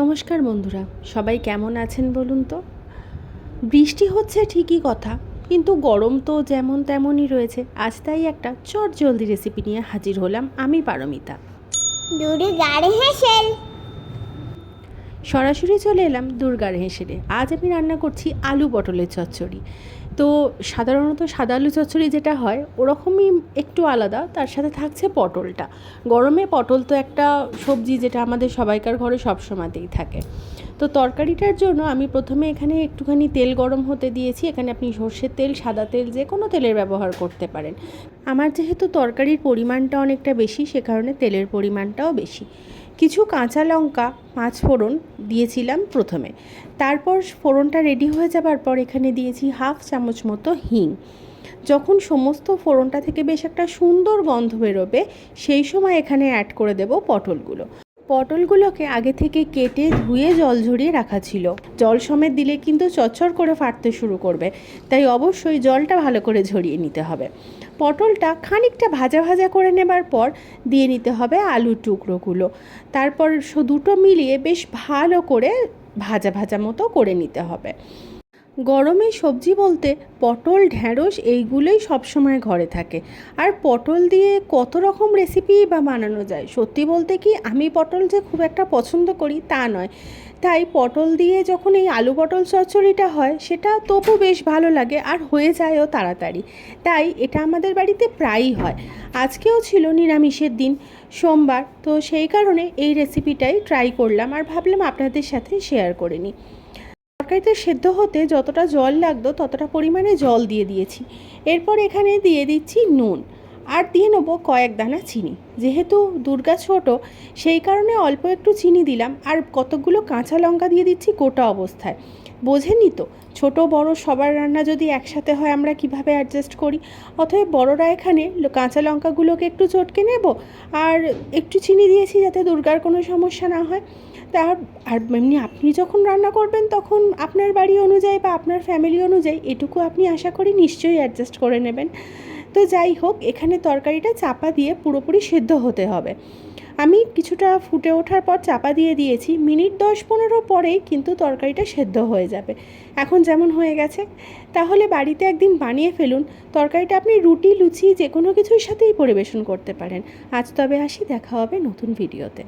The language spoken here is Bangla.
নমস্কার বন্ধুরা, সবাই কেমন আছেন বলুন তো। বৃষ্টি হচ্ছে ঠিকই কথা, কিন্তু গরম তো যেমন তেমনই রয়েছে। আজ তাই একটা চটজলদি রেসিপি নিয়ে হাজির হলাম আমি, পারমিতা। সরাসরি চলে এলাম দুর্গার হেসেলে। আজ আমি রান্না করছি আলু পটলের চচ্চড়ি। তো সাধারণত সাদা আলু চচ্চড়ি যেটা হয় ওরকমই একটু আলাদা, তার সাথে থাকছে পটলটা। গরমে পটল তো একটা সবজি যেটা আমাদের সবাইকার ঘরে সবসময়তেই থাকে। তো তরকারিটার জন্য আমি প্রথমে এখানে একটুখানি তেল গরম হতে দিয়েছি। এখানে আপনি সর্ষের তেল, সাদা তেল, যে কোনো তেলের ব্যবহার করতে পারেন। আমার যেহেতু তরকারির পরিমাণটা অনেকটা বেশি, সে কারণে তেলের পরিমাণটাও বেশি। কিছু কাঁচা লঙ্কা, 5 ফোড়ন দিয়েছিলাম প্রথমে। তারপর ফোড়নটা রেডি হয়ে যাবার পর এখানে দিয়েছি হাফ চামচ মতো হিং। যখন সমস্ত ফোড়নটা থেকে বেশ একটা সুন্দর গন্ধ বেরোবে, সেই সময় এখানে অ্যাড করে দেব পটলগুলো। পটলগুলোকে আগে থেকে কেটে ধুয়ে জল ঝরিয়ে রাখা ছিল। জল সমেত দিলে কিন্তু চচ্চড় করে ফাটতে শুরু করবে, তাই অবশ্যই জলটা ভালো করে ঝরিয়ে নিতে হবে। পটলটা খানিকটা ভাজা ভাজা করে নেবার পর দিয়ে নিতে হবে আলুর টুকরোগুলো। তারপর দুটো মিলিয়ে বেশ ভালো করে ভাজা ভাজা মতো করে নিতে হবে। গরমে সবজি বলতে পটল, ঢ্যাঁড়স এইগুলোই সবসময় ঘরে থাকে। আর পটল দিয়ে কত রকম রেসিপি বা বানানো যায়। সত্যি বলতে কি, আমি পটল যে খুব একটা পছন্দ করি তা নয়, তাই পটল দিয়ে যখন এই আলু পটল চচ্চড়িটা হয় সেটা তবু বেশ ভালো লাগে আর হয়ে যায়ও তাড়াতাড়ি। তাই এটা আমাদের বাড়িতে প্রায়ই হয়। আজকেও ছিল নিরামিষের দিন, সোমবার, তো সেই কারণে এই রেসিপিটাই ট্রাই করলাম আর ভাবলাম আপনাদের সাথে শেয়ার করে নিই। তরকারিতে সেদ্ধ হতে যতটা জল লাগতো ততটা পরিমাণে জল দিয়ে দিয়েছি। এরপর এখানে দিয়ে দিচ্ছি নুন, আর দিয়ে নেবো কয়েক দানা চিনি। যেহেতু দুর্গা ছোট, সেই কারণে অল্প একটু চিনি দিলাম। আর কতকগুলো কাঁচা লঙ্কা দিয়ে দিচ্ছি গোটা অবস্থায়। বোঝেনই তো, ছোট বড় সবার রান্না যদি একসাথে হয় আমরা কিভাবে অ্যাডজাস্ট করি। অতএব বড়রা এখানে কাঁচা লঙ্কাগুলোকে একটু চটকে নেব, আর একটু চিনি দিয়েছি যাতে দুর্গার কোনো সমস্যা না হয়। আর এমনি আপনি যখন রান্না করবেন তখন আপনার বাড়ি অনুযায়ী বা আপনার ফ্যামিলি অনুযায়ী এটুকু আপনি আশা করি নিশ্চয়ই অ্যাডজাস্ট করে নেবেন। তো যাই হোক, এখানে তরকারিটা চাপা দিয়ে পুরোপুরি সেদ্ধ হতে হবে। আমি কিছুটা ফুটে ওঠার পর চাপা দিয়ে দিয়েছি। মিনিট 10-15 পরেই কিন্তু তরকারিটা সেদ্ধ হয়ে যাবে। এখন যেমন হয়ে গেছে। তাহলে বাড়িতে একদিন বানিয়ে ফেলুন। তরকারিটা আপনি রুটি, লুচি যে কোনো কিছুর সাথেই পরিবেশন করতে পারেন। আজ তবে আসি, দেখা হবে নতুন ভিডিওতে।